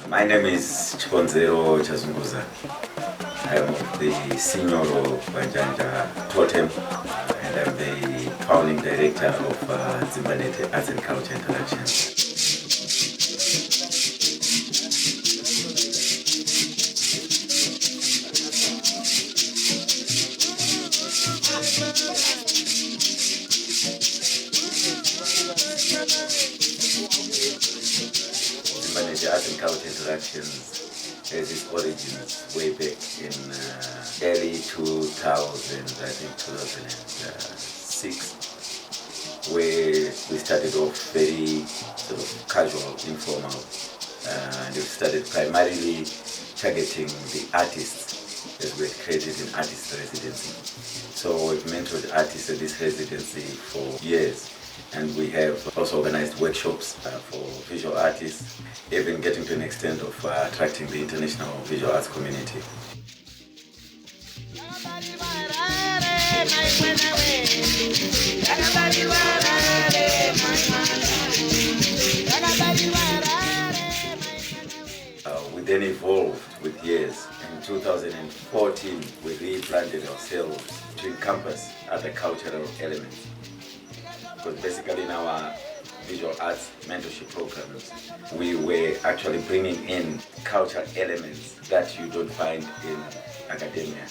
My name is Chazunguza. I am the senior of Banjanja Totem and I'm the founding director of Dzimbanhete Arts and Culture Interaction. The Arts and Culture Interactions has its origins way back in early 2000, I think 2006, where we started off very sort of casual, informal, and we started primarily targeting the artists as we had created an artist residency. So we've mentored artists at this residency for years. And we have also organized workshops for visual artists, even getting to an extent of attracting the international visual arts community. We then evolved with years. In 2014, we replanted ourselves to encompass other cultural elements. Because basically in our visual arts mentorship programs, we were actually bringing in cultural elements that you don't find in academia.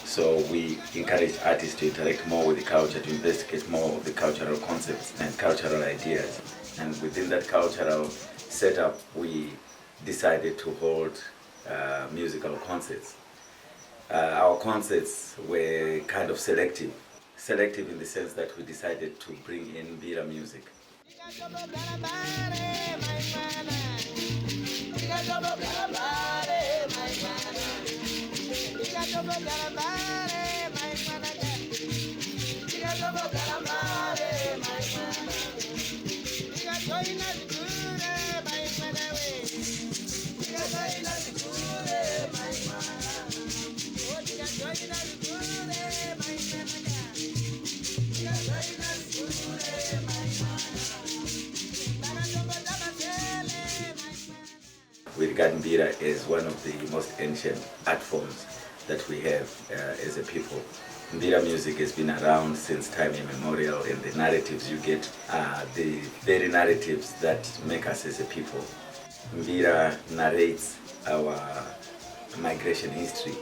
So we encourage artists to interact more with the culture, to investigate more of the cultural concepts and cultural ideas. And within that cultural setup, we decided to hold musical concerts. Our concerts were kind of selective in the sense that we decided to bring in Mbira music. We regard Mbira as one of the most ancient art forms that we have as a people. Mbira music has been around since time immemorial, and the narratives you get are the very narratives that make us as a people. Mbira narrates our migration history.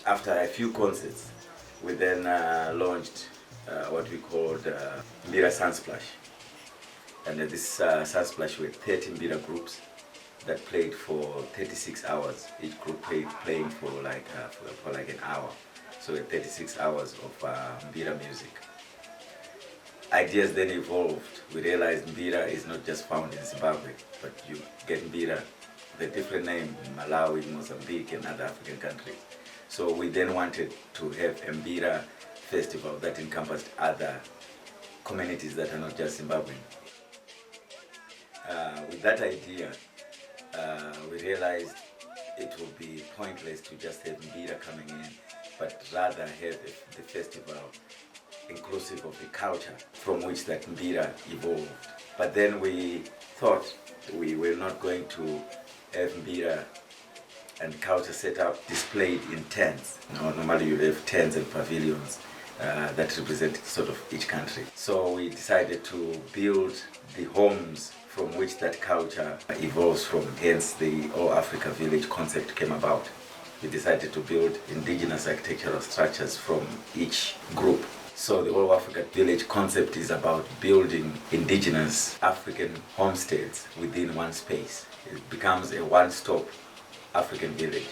After a few concerts, we then launched what we called Mbira Sunsplash. And this Sunsplash were 13 Mbira groups that played for 36 hours. Each group playing for like an hour. So 36 hours of Mbira music. Ideas then evolved. We realized Mbira is not just found in Zimbabwe, but you get Mbira, the different name in Malawi, Mozambique and other African countries. So we then wanted to have a Mbira festival that encompassed other communities that are not just Zimbabwean. With that idea, we realized it would be pointless to just have Mbira coming in, but rather have the festival inclusive of the culture from which that Mbira evolved. But then we thought we were not going to have Mbira and culture set up displayed in tents. Normally you have tents and pavilions that represent sort of each country. So we decided to build the homes from which that culture evolves from, hence the All Afrika Village concept came about. We decided to build indigenous architectural structures from each group. So the All Afrika Village concept is about building indigenous African homesteads within one space. It becomes a one-stop African village.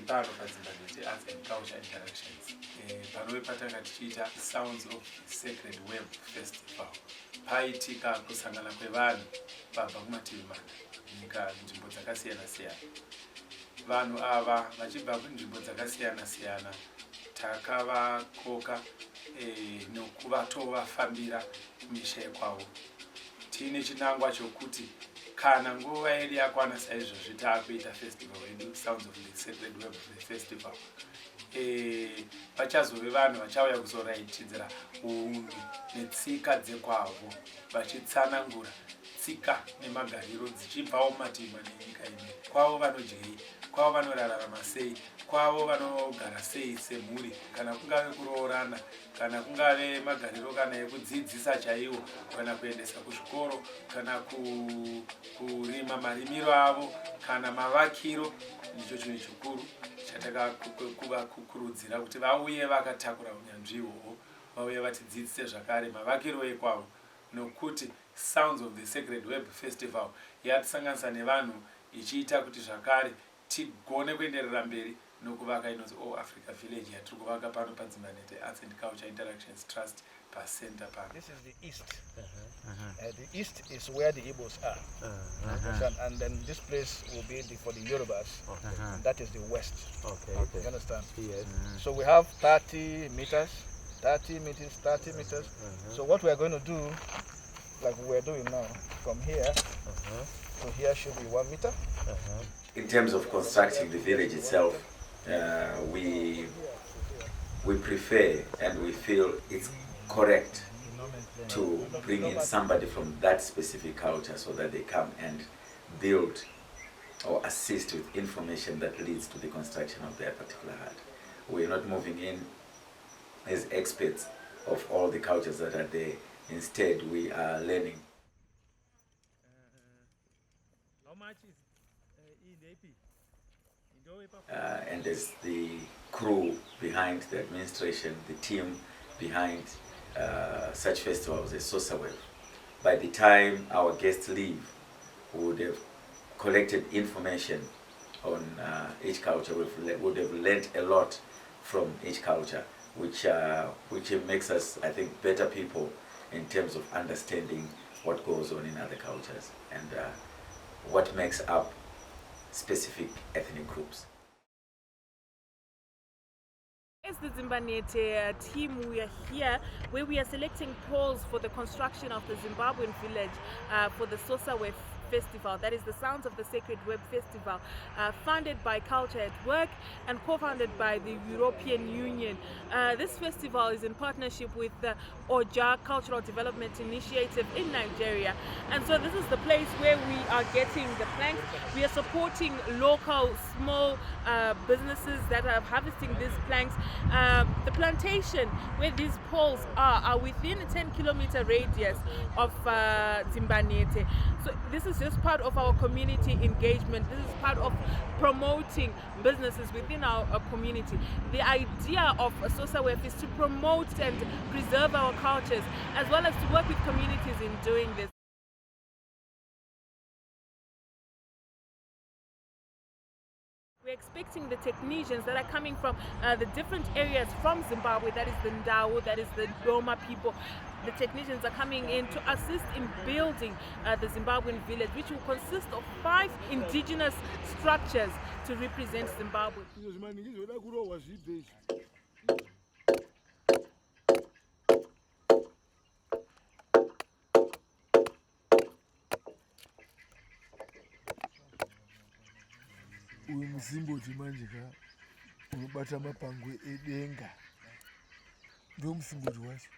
Part of Dzimbanhete Arts and Culture Interactions. Panowe patanga tichiita Sounds of the Sacred Web Festival. Paitika kusangana kwevanhu vabva kumativi mana nyika nzvimbo dzakasiyana siyana. Vanhu ava vachibva kunzvimbo dzakasiyana siyana takavakoka nokuvatovafambira misha yekwavo. Tine chinangwa chokuti kana nguva yedu yakwana saizvozvi taakuita festival yedu Sounds of the Sacred Web Festival. Vachazove vanhu vachauya kuzoratidzira unhu netsika dzekwavo, vachitsanangura tsika nemagariro dzichibvawo mumativi nenyika ino. Kwavo vanodyei, kwavo vanorarama sei, kwavo vanogara sei semhuri, kana kungave kuroorana, kana kungave magariro kana ekudzidzisa chaiwo, kana kuendesa kuzvikoro, kana kurima marimiro avo, kana mavakiro. Ndicho chinhu chikuru chatakakurudzira kuti vauye vakatakura unyanzvi ihwohwo, vauye vatidzidzise zvakare mavakiro ekwavo, nokuti Sounds of the Sacred Web Festival yatisanganisa nevanhu ichiita kuti zvakare tigone kuenderera mberi nokuvaka inonzi All Afrika Village yatiri kuvaka pano paDzimbanhete Arts and Culture Interactions Trust pacenter pano. This is the east. The east is where the Igbos are. And then this place will be for the Yorubas. And that is the west. You understand? Yes. So we have 30 meters, 30 meters, 30 meters. So what we are going to do, like we're doing now, from here to here should be 1 meter. In terms of constructing the village itself, we prefer and we feel it's correct to bring in somebody from that specific culture so that they come and build or assist with information that leads to the construction of their particular hut. We're not moving in as experts of all the cultures that are there. Instead, we are learning. How much is And as the crew behind the administration, the team behind such festivals as SOSAWEF, by the time our guests leave, we would have collected information on each culture. We would have learned a lot from each culture, which makes us, I think, better people in terms of understanding what goes on in other cultures and what makes up specific ethnic groups. As the Dzimbanhete team, we are here where we are selecting poles for the construction of the Zimbabwean village for the SOSAWEF Festival, that is the Sounds of the Sacred Web Festival, funded by Culture at Work and co-founded by the European Union. This festival is in partnership with the OJA Cultural Development Initiative in Nigeria, and so this is the place where we are getting the planks. We are supporting local small businesses that are harvesting these planks. The plantation where these poles are within a 10-kilometer radius of Dzimbanhete. So this is just part of our community engagement. This is part of promoting businesses within our community. The idea of SOSAWEF is to promote and preserve our cultures, as well as to work with communities in doing this. We're expecting the technicians that are coming from the different areas from Zimbabwe, that is the Ndau, that is the Doma people. The technicians are coming in to assist in building the Zimbabwean village, which will consist of 5 indigenous structures to represent Zimbabwe. Umusimboti manje ka unobata mapangwe edenga ndio musimboti wacho.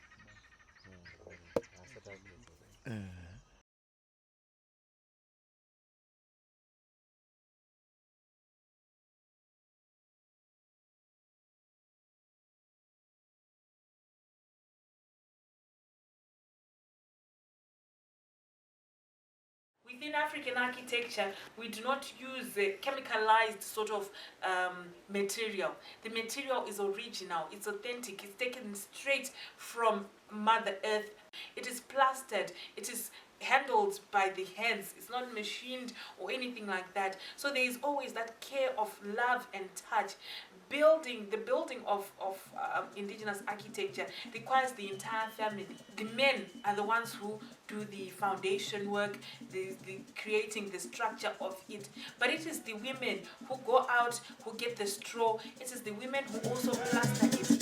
Within African architecture, we do not use a chemicalized sort of material. The material is original, it's authentic, it's taken straight from Mother Earth. It is plastered, it is handled by the hands, it's not machined or anything like that. So there is always that care of love and touch. The building of indigenous architecture requires the entire family. The men are the ones who do the foundation work, the creating the structure of it. But it is the women who go out, who get the straw. It is the women who also plaster it.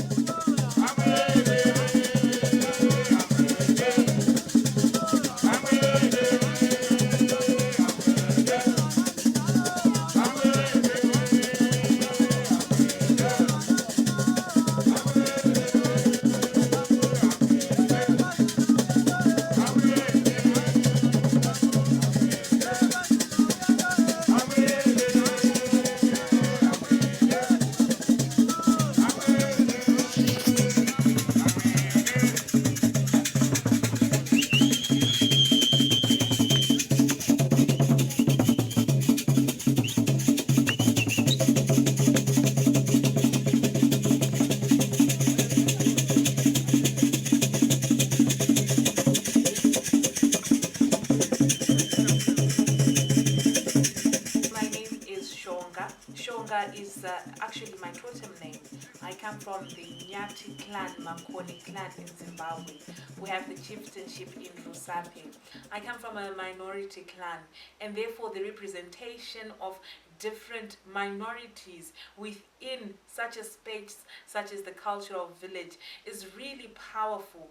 Is actually my totem name. I come from the Nyati clan, Makoni clan in Zimbabwe. We have the chieftainship in Rusape. I come from a minority clan, and therefore the representation of different minorities within such a space, such as the cultural village, is really powerful.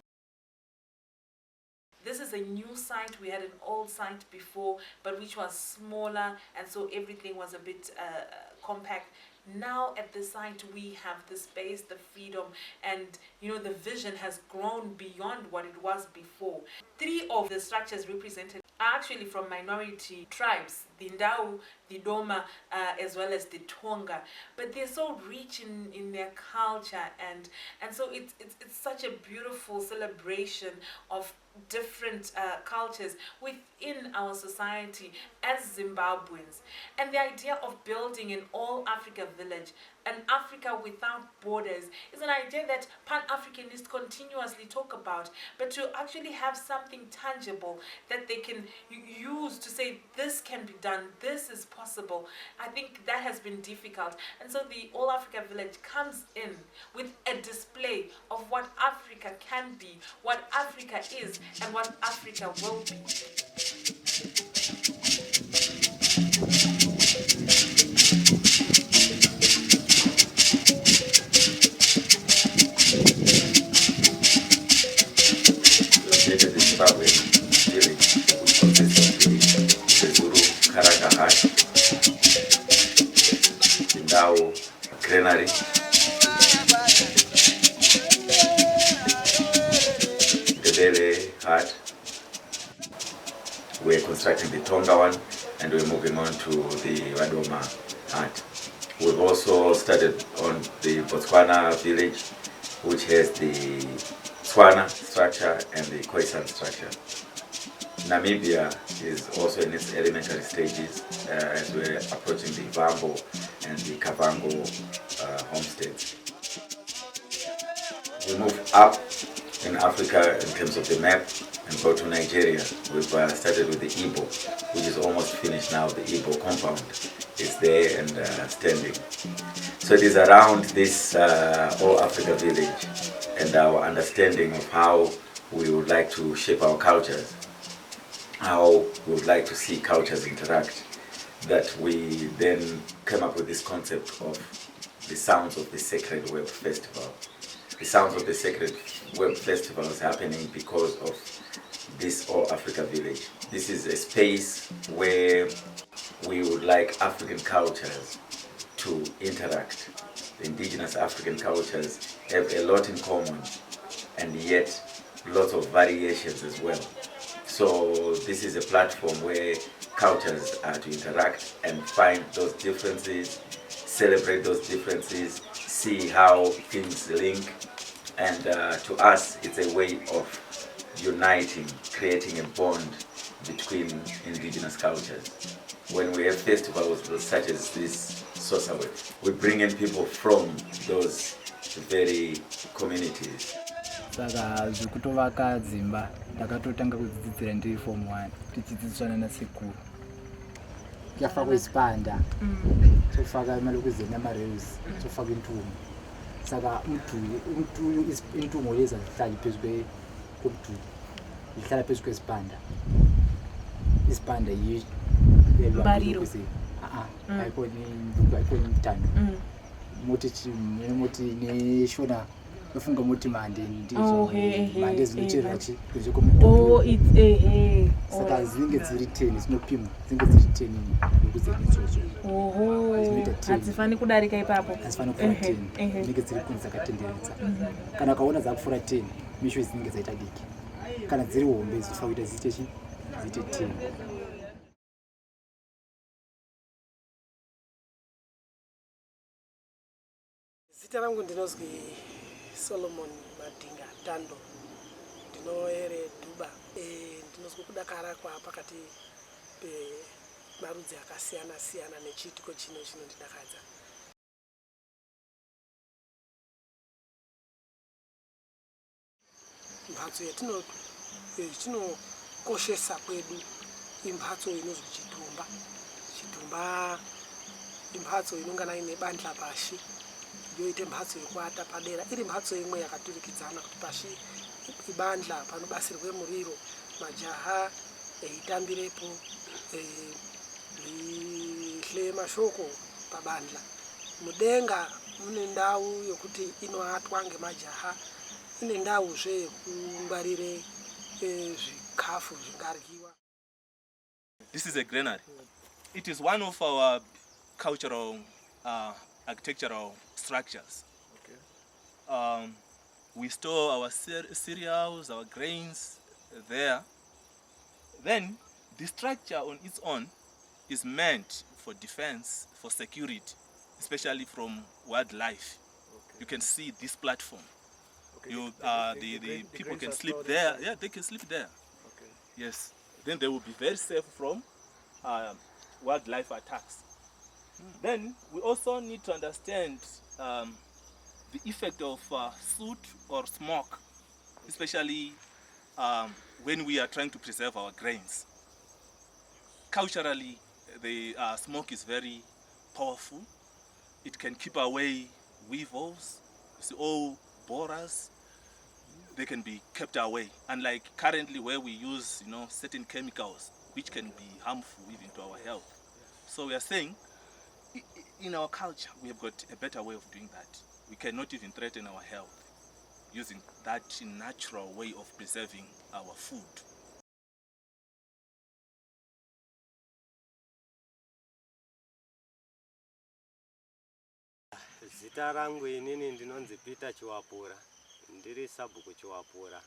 This is a new site. We had an old site before, but which was smaller, and so everything was a bit compact. Now at the site we have the space, the freedom, and the vision has grown beyond what it was before. 3 of the structures represented are actually from minority tribes, the Ndau, the Doma, as well as the Tonga. But they're so rich in their culture, and so it's such a beautiful celebration of different cultures within our society as Zimbabweans. And the idea of building an All Afrika Village, an Africa without borders, is an idea that Pan-Africanists continuously talk about, but to actually have something tangible that they can use to say this can be done, this is possible, I think that has been difficult. And so the All Afrika Village comes in with a display of what Africa can be, what Africa is, and what Africa will be. Located in Zimbabwe village, which consists of the Zezuru Hut, the Ndau Granary, Ndebele hut. We're constructing the Tonga one, and we're moving on to the Wadoma hut. We've also started on the Botswana village, which has the Tswana structure and the Khoisan structure. Namibia is also in its elementary stages as we're approaching the Vambo and the Kavhango homesteads. We move up in Africa in terms of the map and go to Nigeria. We've started with the Igbo, which is almost finished now. The Igbo Compound is there and standing. So it is around this All Afrika Village and our understanding of how we would like to shape our cultures, how we would like to see cultures interact, that we then came up with this concept of the Sounds of the Sacred Web Festival. The Sounds of the Sacred Web Festival is happening because of this All Afrika Village. This is a space where we would like African cultures to interact. The indigenous African cultures have a lot in common and yet lots of variations as well. So this is a platform where cultures are to interact and find those differences, celebrate those differences, see how things link, and to us it's a way of uniting, creating a bond between indigenous cultures. When we have festivals such as this SOSAWEF, we bring in people from those very communities. Saka zvekutovaka dzimba ndakatotanga kudzidzira ndiri form 1 tichidzidziswa nasekuru yafa kwezipanda tofaka malokuze namareusi tofaka intumo saka intumo leza zihlala phezu komduli zihlala phezu kwezipanda isipanda Bariro. ayikho mtando moti neshona ufunga muti mande ndizo mande zinocherachi kunze Oh, it's saka zinge dziri 10 zinopimwa zinge dziri 10 nokuze nitsozo hadzifani kudarika ipapo, hazifani kufura 10 zinge dziri kunze dzakatenderedza kana ukaona dzakufura 10 misho zinge dzaita diki kana dziri hombe zinofa kuita ziite 10. Zita rangu ndinozwi Solomon Madinga Tando, ndinoere Dhuba. Ndinozwa kudakara kwa pakati pemarudzi akasiyana siyana nechiitiko chino chinondidakadza. Mhatso yatinokoshesa kwedu imhatso inozwi Chitumba. Chitumba imhatso inongana ine bandla pashi. Yoite mhatso yekuata padera iri mhatso imwe yakaturikidzana kuti pashi ibandla panobasirwe muriro majaha eitambirepo rihle mashoko pabandla. Mudenga mune ndau yokuti inoatwa ngemajaha, ine ndauzve yekungwarire zvikafu zvingaryiwa. This is a granary. It is one of our cultural architectural structures. Okay. We store our cereals, our grains there. Then the structure on its own is meant for defense, for security, especially from wildlife. Okay. You can see this platform. Okay. The people can sleep there. Yeah, they can sleep there. Okay. Yes. Then they will be very safe from wildlife attacks. Then we also need to understand the effect of soot or smoke, especially when we are trying to preserve our grains. Culturally, the smoke is very powerful. It can keep away weevils, all borers. They can be kept away. Unlike currently where we use, certain chemicals which can be harmful even to our health. So we are saying, in our culture, we have got a better way of doing that. We cannot even threaten our health using that natural way of preserving our food. Zita rangu inini ndinonzi Peter Chiwapura, ndiri sabhuku Chiwapura.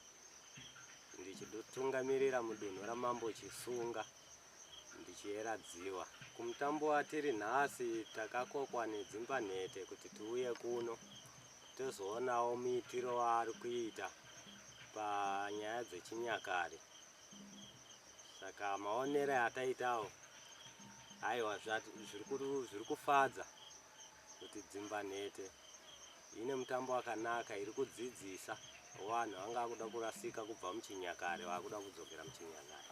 Ndichitungamirira mudunhu ramambo Chisunga, ndichiera dziwa. Kumutambo watiri nhasi takakokwa neDzimbanhete kuti tiuye kuno tozoonawo muitiro waari kuita panyaya dzechinyakare. Saka maonero ataitawo aiwa zviri kufadza kuti Dzimbanhete ine mutambo wakanaka iri kudzidzisa vanhu vanga kuda kurasika kubva muchinyakare vakuda kudzokera muchinyakare.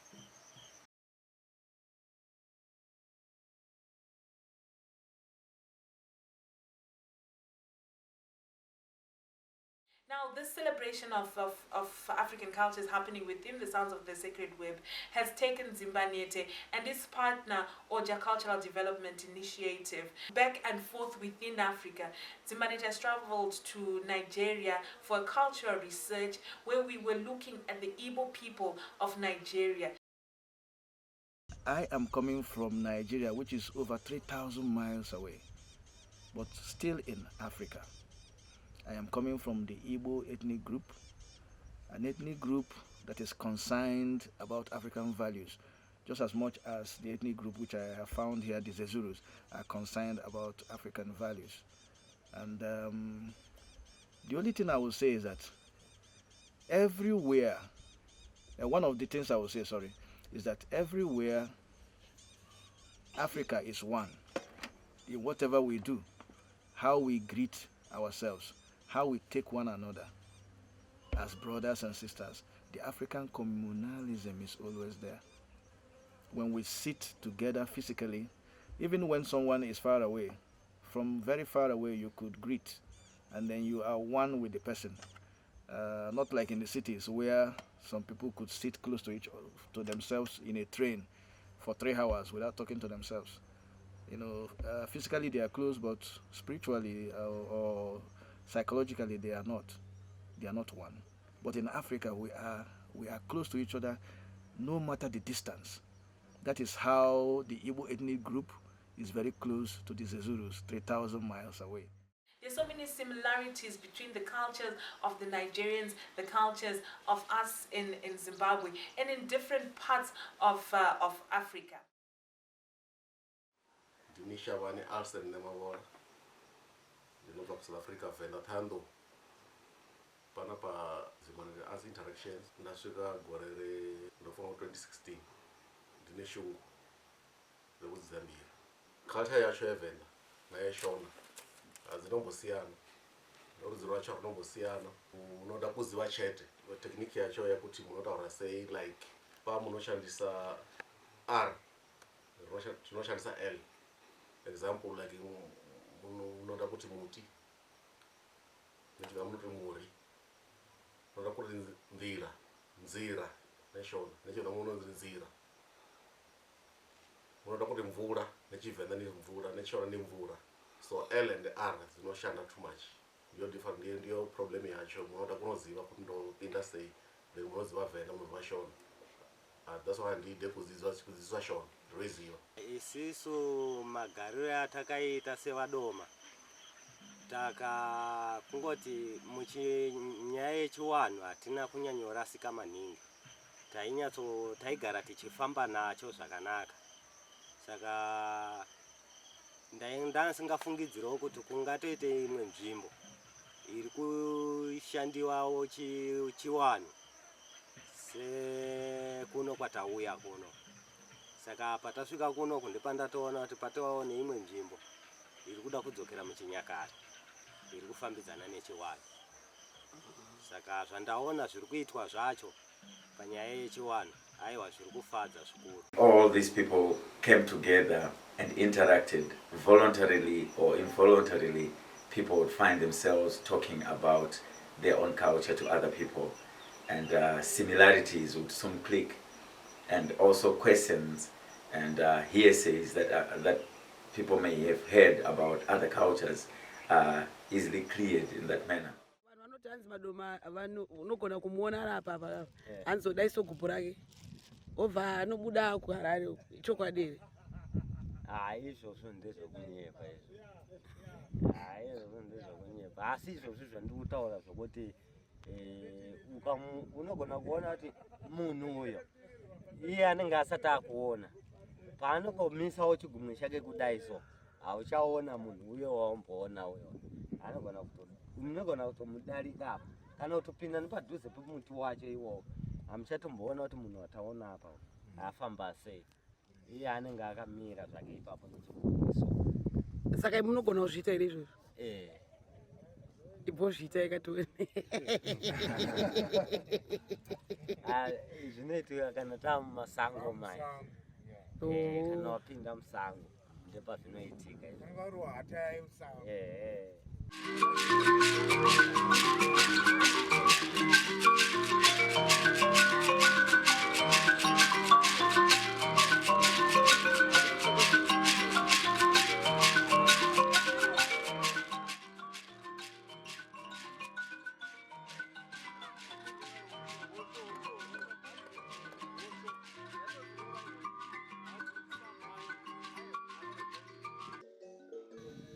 Now, this celebration of African culture is happening within the Sounds of the Sacred Web has taken Dzimbanhete and its partner, Oja Cultural Development Initiative, back and forth within Africa. Dzimbanhete has traveled to Nigeria for a cultural research where we were looking at the Igbo people of Nigeria. I am coming from Nigeria, which is over 3,000 miles away, but still in Africa. I am coming from the Igbo ethnic group, an ethnic group that is concerned about African values, just as much as the ethnic group which I have found here, the Zezurus, are concerned about African values. And the only thing I will say is that everywhere, one of the things I will say, is that everywhere Africa is one. In whatever we do, how we greet ourselves, how we take one another as brothers and sisters, the African communalism is always there. When we sit together physically, even when someone is far away, from very far away you could greet, and then you are one with the person. Not like in the cities where some people could sit close to themselves in a train for 3 hours without talking to themselves. You know, physically they are close, but spiritually or psychologically they are not. They are not one. But in Africa we are close to each other, no matter the distance. That is how the Igbo ethnic group is very close to the Zezurus, 3,000 miles away. There's so many similarities between the cultures of the Nigerians, the cultures of us in Zimbabwe, and in different parts of Africa. Ndinishava Alsen nemavora ndinobva kuSouth Africa vhenda thando pana paZimbabwe as interactions ndasvika gore ndofunga 2016 ndine shungu rekuZambia. Culture yacho yevhenda nayeshona hazinombosiyana, norudzi rwacho runombosiyana. Unoda kuziva chete tekiniki yacho yakuti munotaura sei, like pamunoshandisa R tinoshandisa L. Example, like unoda kuti muti nechiva munoti muri, unoda kuti nzira neshona nechiva munonzi nzira, unoda kuti mvura nechivhenda ni mvura nechona ni mvura. So L and R dzinoshanda too much. Ndiyo different, ndiyo problem yacho. Munoda kunoziva kuti ndopinda sei, munoziva vhenda munoziva shona. That's why ndide kudzidziswa shona rweziva. Isisu magariro atakaita sevadoma kungoti muchinyaya yechiwanhu hatina kunyanyorasika maningi. Taigara tichifamba nacho zvakanaka. Saka ndasingafungidzirawo kuti kungatoite imwe nzvimbo iri kushandiwawo chiwanhu sekuno kwatauya kuno. Saka patasvika kuno ndipandatoona kuti patovawo neimwe nzvimbo iri kuda kudzokera muchinyakare, iri kufambidzana nechiwanhu. Saka zvandaona zviri kuitwa zvacho panyaya yechiwanhu, aiwa zviri kufadza zvikuru. All these people came together and interacted voluntarily or involuntarily. People would find themselves talking about their own culture to other people, and similarities would soon click, and also questions and hearsays that people may have heard about other cultures are easily cleared in that manner. Unogona kumuona apa anzodaiso gubhu rake obva anobuda kuHarare chokwadii. Izvozvo ndezvokunyepa izvo. Izvozvo ndezvokunyepa. Asi izvozvo zvandikutaura zvokuti unogona kuona kuti munhu uyo iye anenge asati akuona paanokomisawo chigumwe chake kudai so hauchaona munhu uyo waumboona uyo. Unogona kutomudarika apa kana kutopinda nepadhuze pemuti wacho iwowo hamuchatomboona kuti munhu wataona apa afamba sei. Iye anenge akamira zvake ipapo nechigumwe so. Saka munogona kuzviita here izvozvo? Ibozvita yakatone. Zvinoitika kana tamumasango mai. Kana wapinda musango ndipo zvinoitika.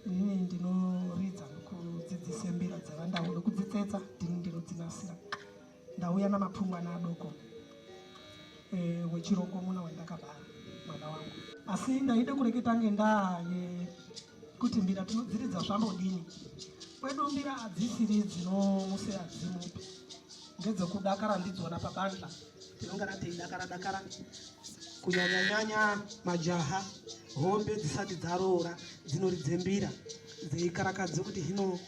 Ini ndinoridza nokudzidzisa mbira dzevandau nokudzitsetsa ndinodzinasira. Ndauya namapfungwana adoko wechirongwa muna wandakabara mwana wangu. Asi ndaida kureketa ngendaa yekuti mbira tinodziridza zvambodini. Kwedu mbira hadzisiri dzinomusera dzimupi. Ngedzekudakara ndidzona pabandla. Tinongana teidakara kunyanya majaha hombe dzisati dzaroora dzinoridze mbira dzeikarakadze kuti hino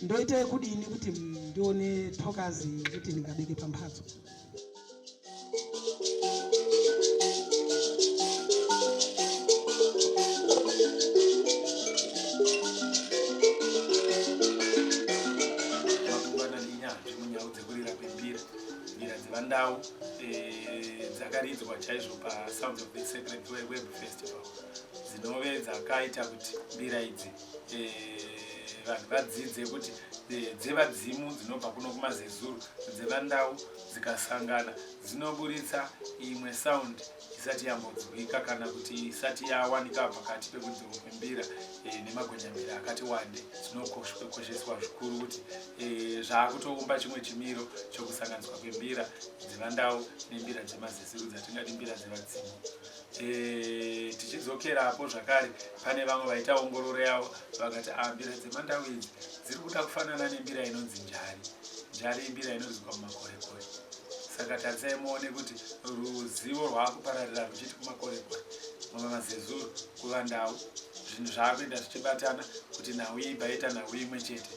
ndoite kudini kuti ndione tokazi kuti ndingabeke pamhatso. Ndau dzakaridzwa chaizvo paSounds of the Sacred Web Festival dzinove dzakaita kuti mbira idzi vanhu vadzidze kuti dzevadzimu dzinobva kuno kumazezuru dzevandau dzikasangana dzinoburitsa imwe sound isati yambodzwika kana kuti isati yawanika pakati pekudzurwa kwembira nemagonyambira akati wande. Zvinokosheswa zvikuru kuti zvaakutoumba chimwe chimiro chokusanganiswa kwembira dzevandau nembira dzemazezuru dzatingati mbira dzevadzimu. Tichidzokerapo zvakare pane vamwe vaita ongororo yavo vakati mbira dzemandau idzi dziri kuda kufanana nembira inonzi njari. Njari imbira inonzwa mumakorekore. Saka tarisai muone kuti ruzivo rwaakupararira ruchiti kumakorekore mumazezuru kuvandau zvinhu zvaakuenda zvichibatana kuti nhau ibva ita nhau imwe chete.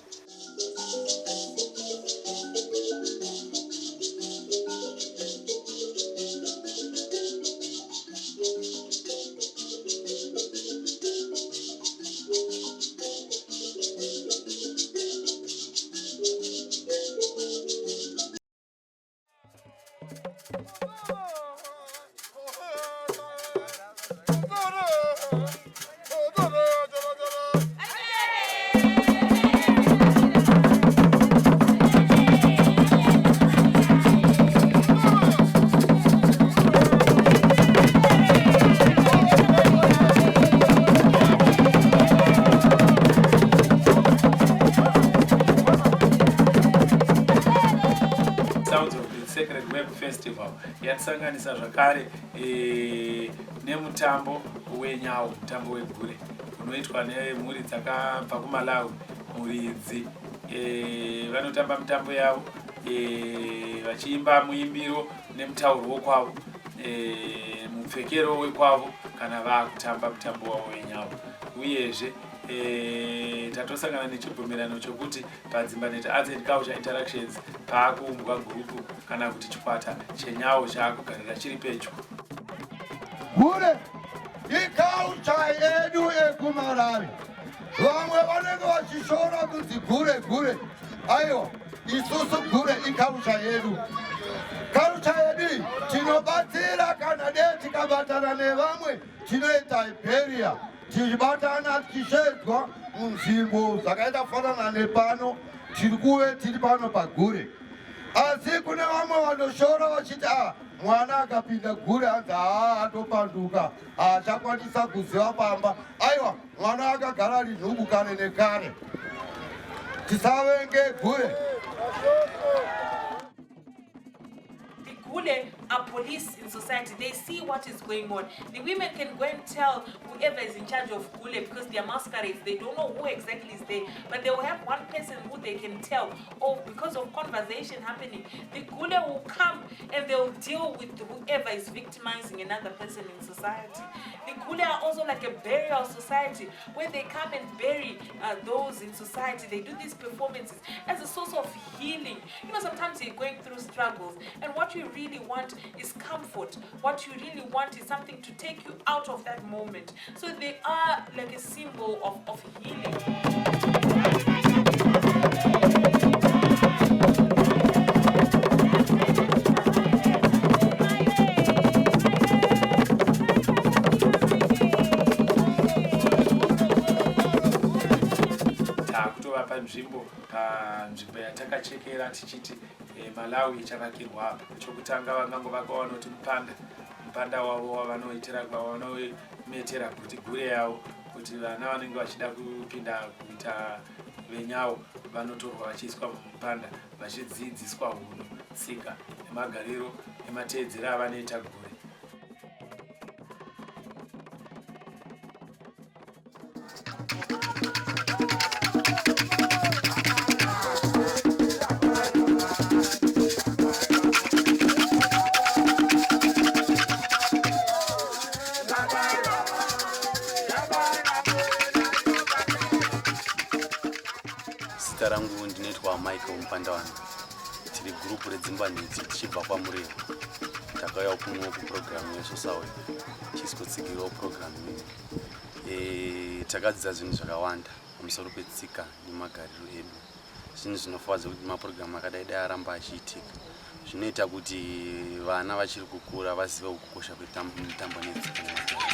Sacred Web Festival yatisanganisa zvakare nemutambo wenyau, mutambo wegure unoitwa nemhuri dzakabva kuMalawi. Mhuri idzi vanotamba mutambo yavo vachiimba muimbiro nemutauro wokwavo, mupfekero wekwavo kana vaakutamba mutambo wavo wenyau. Uyezve tatosangana nechibvumirano chokuti paDzimbanhete Arts and Culture Interactions paakuumbwa gurupu kana kuti chikwata chenyau chaakugarira chiri pedyo. Gure iculture yedu ekuMalawi. Vamwe vanenge vachishora kunzi gure. Aiwa, isusu gure iculture yedu. Culture yedu tinobatsira kana dei tikabatana nevamwe tinoita iberia. Tichibatana tichishedzwa munzvimbo dzakaita kufanana nepano tiri pano pagure. Asi kune vamwe vanoshora vachiti mwana akapinda gure anzi atopanduka achakwanisa kuziva pamba. Aiwa, mwana akagara rinhubu kare nekare. Tisavenge gure. Gure police in society. They see what is going on. The women can go and tell whoever is in charge of Gule because they are masquerades. They don't know who exactly is there, but they will have one person who they can tell. Oh, because of conversation happening, the Gule will come and they will deal with whoever is victimizing another person in society. The Gule are also like a burial society where they come and bury those in society. They do these performances as a source of healing. You know, sometimes you're going through struggles, and what you really want is comfort. What you really want is something to take you out of that moment. So they are like a symbol of healing. Nzvimbo yatakachekera tichiti Malawi chakakirwa chokutanga vangangova kuti mupanda wavo wavanoitira kwavanometera kuti gure yavo kuti vana vanenge vachida kupinda kuita venyawo vanotorwa vachiiswa mumupanda vachidzidziswa hunhu, tsika nemagariro nemateedzero avanoita gure. Rangu ndinoitwa Michael Mpandawani. Tiri group reDzimbanhete tichibva kwaMureva. Takauya kumwe kuprogramu yeSOSAWEF. Tichizotsigirawo programu iyi. Takadzidza zvinhu zvakawanda pamusoro petsika nemagariro edu. Zvinhu zvinofadza kuti maprogramu akadai dai aramba achiitika. Zvinoita kuti vana vachiri kukura vazive kukosha kwemitambo netsika nemagariro.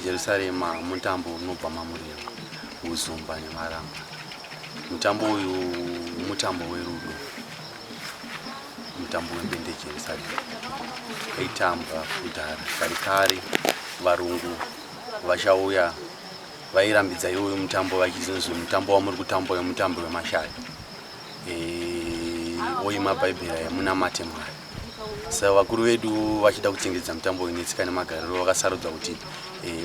Jerusalem mutambo unobva maMureva, Uzumba neMaramba. Mutambo uyu mutambo werudo. Mutambo wembende Jerusalem. Kaitambwa kudhara. Kare varungu vachauya vairambidza iwoyo mutambo vachizonzi mutambo wamuri kutambwa mutambo wemashaya. Oima Bhaibheri yamunamate Mwari. Saka vakuru vedu vachida kuchengetedza mutambo wenetsika nemagariro vakasarudza kuti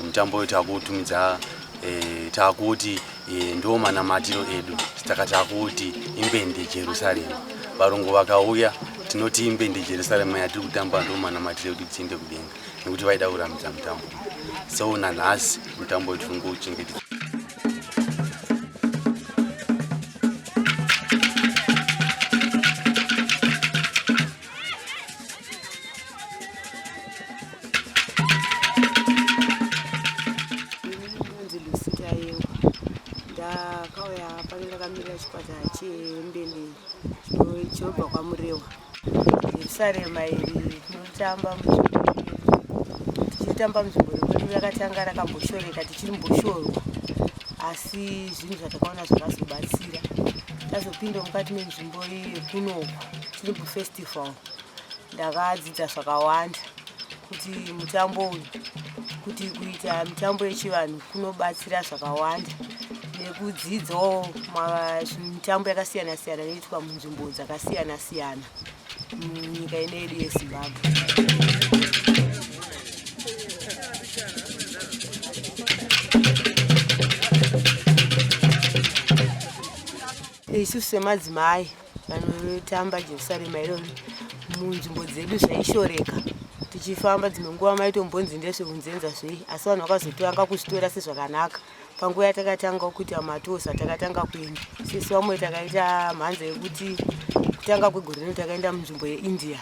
mutambo uyu takuutumidza takuti ndo manamatiro edu. Saka takuti imbende Jerusalem. Varungu vakauya tinoti imbende Jerusalem yatiri kutamba ndo manamatiro edu tiende kudenga nekuti vaida kurambidza mutambo. So nanhasi mutambo wedu tiri kuuchengetedza. Chobva kwaMureva. Jerusalem iri tichitamba munzvimbo yekwedu yakatanga rakamboshoreka tichirimboshorwa, asi zvinhu zvatakaona zvakazobatsira. Tazopinda mukati menzvimbo iyi kunoko tiri kufestival, ndakadzidza zvakawanda kuti mutambo uyu, kuti kuita mitambo yechivanhu kunobatsira zvakawanda, nekudzidzawo mitambo yakasiyana siyana inoitwa munzvimbo dzakasiyana siyana munyika inedu yeZimbabwe. Isusu semadzimai vanotamba Jerusalem ironi munzvimbo dzedu zvaishoreka, tichifamba dzimwe nguva maitombonzi ndezveunzenza zvei, asi vanhu vakazotanga kuzvitora sezvakanaka. Panguva yatakatanga kuita matosa takatanga kuenda, sisi vamwe takaita mhanza yekuti kutanga kwegore rino takaenda munzvimbo yeIndia.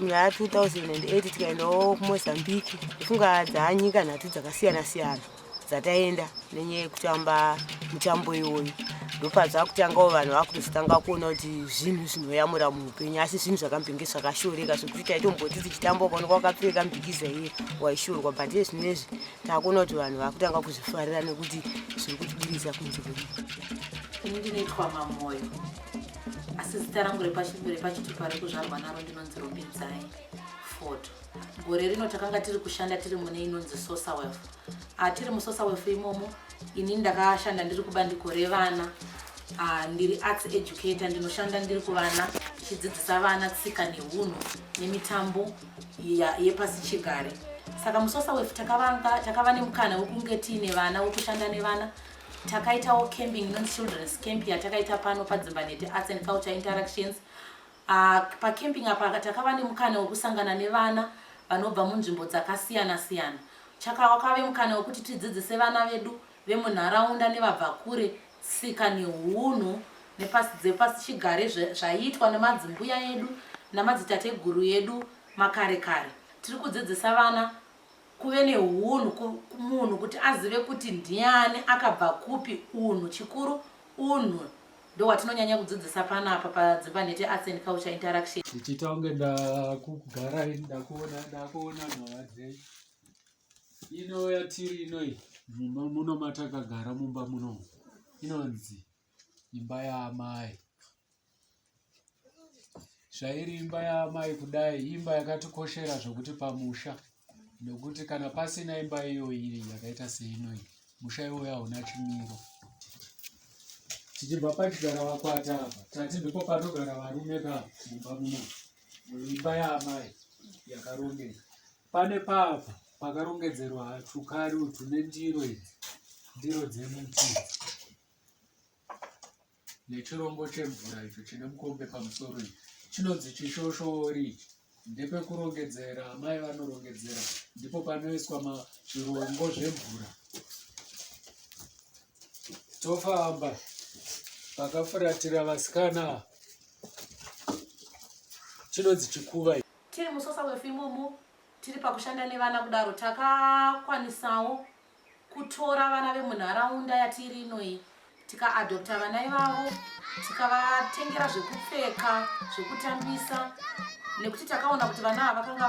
Muna 2008 tikaendawo kuMozambique. Ifunga dzanyika nhatu dzakasiyana siyana dzataenda nenyaya yekutamba mitambo iyoyo. ndopadza kutangawo vanhu vakutozotanga kuona kuti zvinhu zvinoyamura muupenyu asi zvinhu zvakambenge zvakashoreka zvokuti taitomboti tichitamba ukaonekwa wakapfeka mbikiza iye waishorwa but zvinezvi takuona kuti vanhu vakutanga kuzvifarira nekuti zviri kutibudisa kunze kwedu. Ini ndinoitwa Mamwoyo asi zita rangu repachitupa rekuzvarwa naro ndinonzi Rumbidzai Foto. Gore rino takanga tiri kushanda tiri mune inonzi SOSAWEF. Tiri muSOSAWEF imomo ini ndakashanda ndiri kubandiko revana. Ndiri arts educator, ndinoshanda ndiri kuvana chidzidzisa vana tsika nehunhu nemitambo yepasi chigare. Saka muSOSAWEF takava nemukana wekunge tiine vana wekushanda nevana. Takaitawo camping inonzi children's camp yatakaita pano paDzimbanhete Arts and Culture Interactions. Pacamping apa takava nemukana wekusangana nevana vanobva munzvimbo dzakasiyana siyana. Wakave mukana wekuti tidzidzise vana vedu vemunharaunda nevabva kure tsika nehunhu dzepasi chigare zvaiitwa nemadzimbuya edu namadzitateguru edu makare kare. Tiri kudzidzisa vana kuve nehunhu munhu kuti azive kuti ndiani akabva kupi. Unhu chikuru unhu ndo watinonyanya kudzidzisa panapa paDzimbanhete Arts and Culture Interaction. Tichitaunge ndakugara ndakuona nhava ino yatiri inoi muno matakagara mumba muno inonzi imba yaamai. Zvairi imba yaamai kudai imba yakatikoshera zvokuti pamusha, nekuti kana pasina imba iyoyi yakaita seinoyi musha iwoyo hauna chimiro. Tichibva pachigara vakwata apa tati ndipo panogara varume mumba muno muimba yaamai yakarongeka. Pane papa pakarongedzerwa tukari tune ndiro idzi, ndiro dzemuti nechirombo chemvura icho chine mukombe pamusoro iyi chinonzi chishoshori. Ndepekurongedzera amai vanorongedzera, ndipo panoiswa zvirombo zvemvura. Tofamba pakafuratira vasikana chinonzi chikuva. Tiri muSOSAWEF imomo tiri pakushanda nevana kudaro takakwanisawo kutora vana vemunharaunda yatiri inoyi tikaadopta vana ivavo tikavatengera zvekupfeka zvekutambisa nekuti takaona kuti vana ava vakanga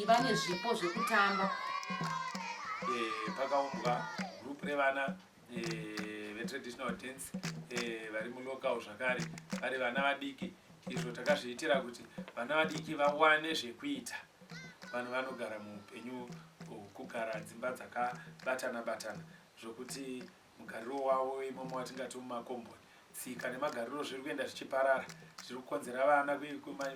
vane zvipo zvekutamba. Pakaumbwa group revana vetraditional dance vari mulocal zvakare vari vana vadiki. Izvo takazviitira kuti vana vadiki vawane zvekuita. Vanhu vanogara muupenyu kugara dzimba dzakabatana batana zvokuti mugariro wavo imomo watingati mumakomboni tsika nemagariro zviri kuenda zvichiparara. Zviri kukonzera vana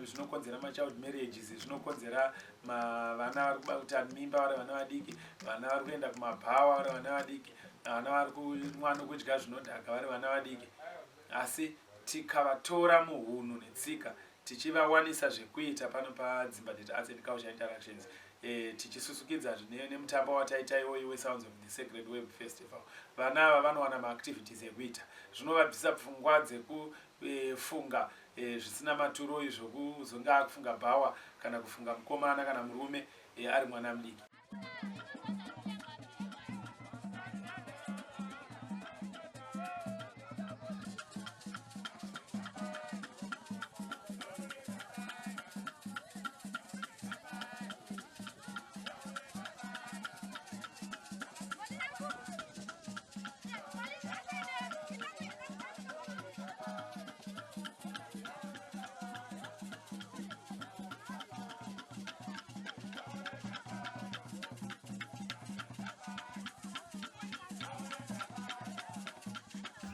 zvinokonzera machild marriages, zvinokonzera vana vari kuita mimba vari vana vadiki, vana vari kuenda kumabhawa vari vana vadiki, vana vari kumwa nokudya zvinodhaka vari vana vadiki. Asi tikavatora muhunhu netsika tichivawanisa zvekuita pano paDzimbanhete Arts and Culture Interactions. Tichisusukidza nemutambo wataita iwoyi weSounds of the Sacred Web Festival. Vana ava vanowana maactivities ekuita zvinovabvisa pfungwa dzekufunga zvisina maturo izvo kuzonga akufunga bhawa kana kufunga mukomana kana murume ari mwana mudiki.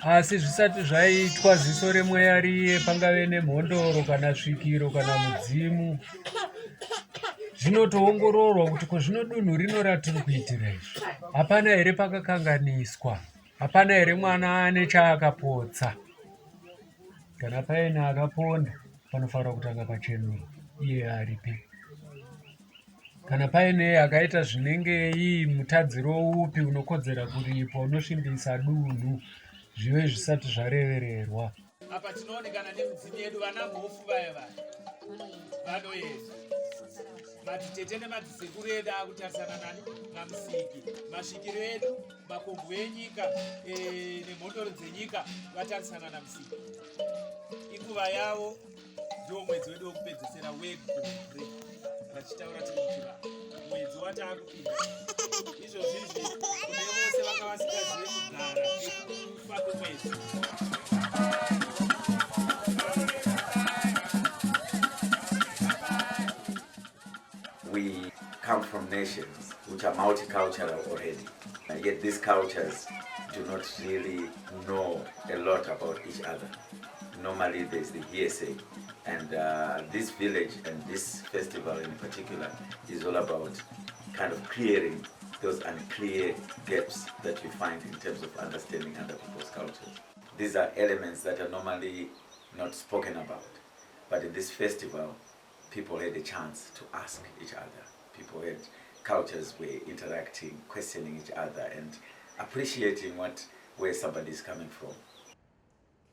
Asi zvisati zvaitwa ziso remweya riye pangave nemhondoro kana svikiro kana mudzimu, zvinotoongororwa kuti kozvino dunhu rino ratiri kuitira izvi hapana here pakakanganiswa, hapana here mwana ane chaakapotsa. Kana paine akaponda panofanira kutanga pachenura iye aripe. Kana paine akaita zvinengei mutadziro upi unokodzera kuripa unosvimbisa dunhu zvive zvisati zvarevererwa. Apa tinoonekana nemidzimu yedu vana mhofu vaya vanoyeza Matitete nemadziseguru edu akutarisana nani namusiki. Masvikiro edu, makombo enyika nemhondoro dzenyika vatarisana namusiki. Inguva yavo ndiwo mwedzi wedu wekupedzisira wegore vachitaura tiri muchira mwedzi wataakupinda. Izvozvizvi kune vose vanga vasingazive kugara nekufa kwemwedzi. We come from nations which are multicultural already, and yet these cultures do not really know a lot about each other. Normally there's the hearsay, and this village and this festival in particular is all about kind of clearing those unclear gaps that you find in terms of understanding other people's cultures. These are elements that are normally not spoken about, but in this festival people had a chance to ask each other. People had cultures were interacting, questioning each other, and appreciating where somebody is coming from.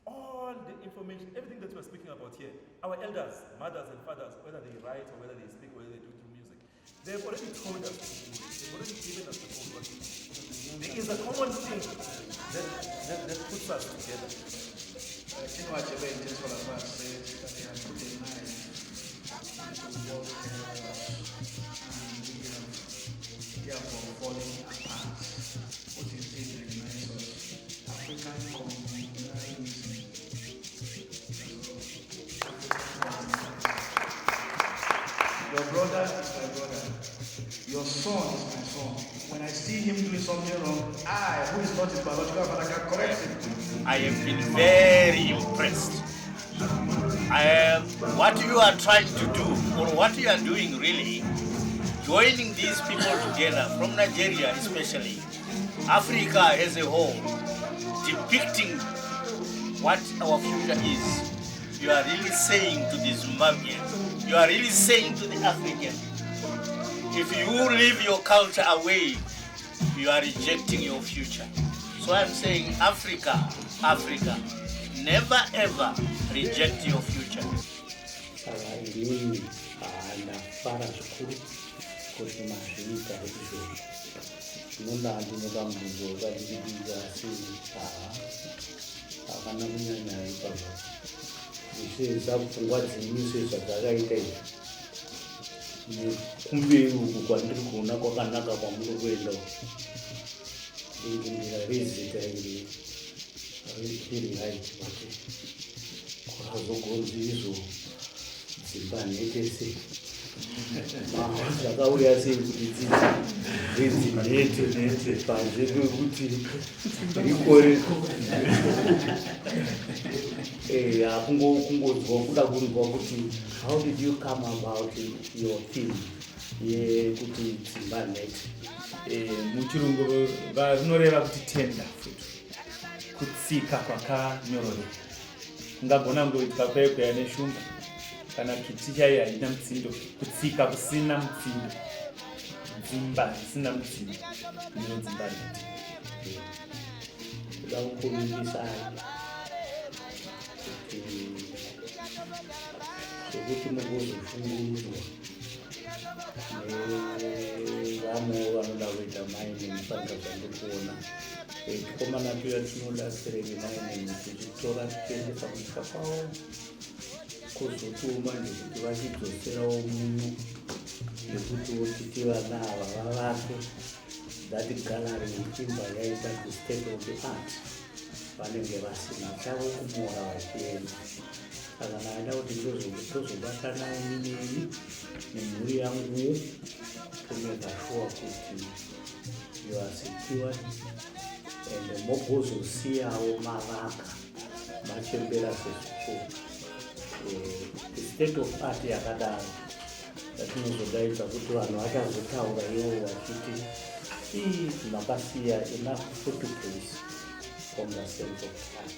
All the information, everything that we're speaking about here, our elders, mothers and fathers, whether they write or whether they speak or whether they do through music, they've already told us, they've already given us the code. There is a common thing that puts us together. Your brother is my brother. Your son is my son. When I see him doing something wrong, I, who is not his biological father, can correct him. I have been very impressed. What you are trying to do, or what you are doing really, joining these people together, from Nigeria especially, Africa as a whole, depicting what our future is. You are really saying to the Zimbabweans, you are really saying to the Africans, if you leave your culture away, you are rejecting your future. So I'm saying, Africa, never ever reject your future. Pfungwa dzenyu zvadzakaita izvi nekumberi uku kwandiri kuona kwakanaka kwamuri kuenda ndira rezita iri riri right but kwakazogonzi izvo dzimbanhete sei zvakauya sei kuti dzidzi panze pekuti rikoreko kungodzwa kuda kunzwa kuti how did you come about your theme yekuti dzimbanhete muchirungu vanoreva kuti tenda futi kutsika kwakanyororeka ungagona kungoitika kwekweya neshumba kana kiti chaiyo haina mutsindo kutsika kusina mutsindo dzimba zvisina mutsindo ino dzimbanhete kuda kukurumbisai zvekuti mugozofungurudzwa nevamwewo vanoda kuita mining panza zvandikuona tikomana tuya tinoda serenge mining tichitora tichiendesa kunyika kwavo kuzotuma ndekuti vachidzoserawo muno ndekutiwo titi vana ava vavake that gallery imba yaita the state of the art vanenge vasina chavo kumora vachienda saka naada kuti tozobatana inini nemhuri yanguwo tomeka sure kuti you are secured and mogozosiyawo mavaka machembera sezvikuru the state of art yakadaro yatinozodaidza kuti vanhu vachazotaura ivo vachiti makasiya enough footprints from the sense of art.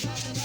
Yeah,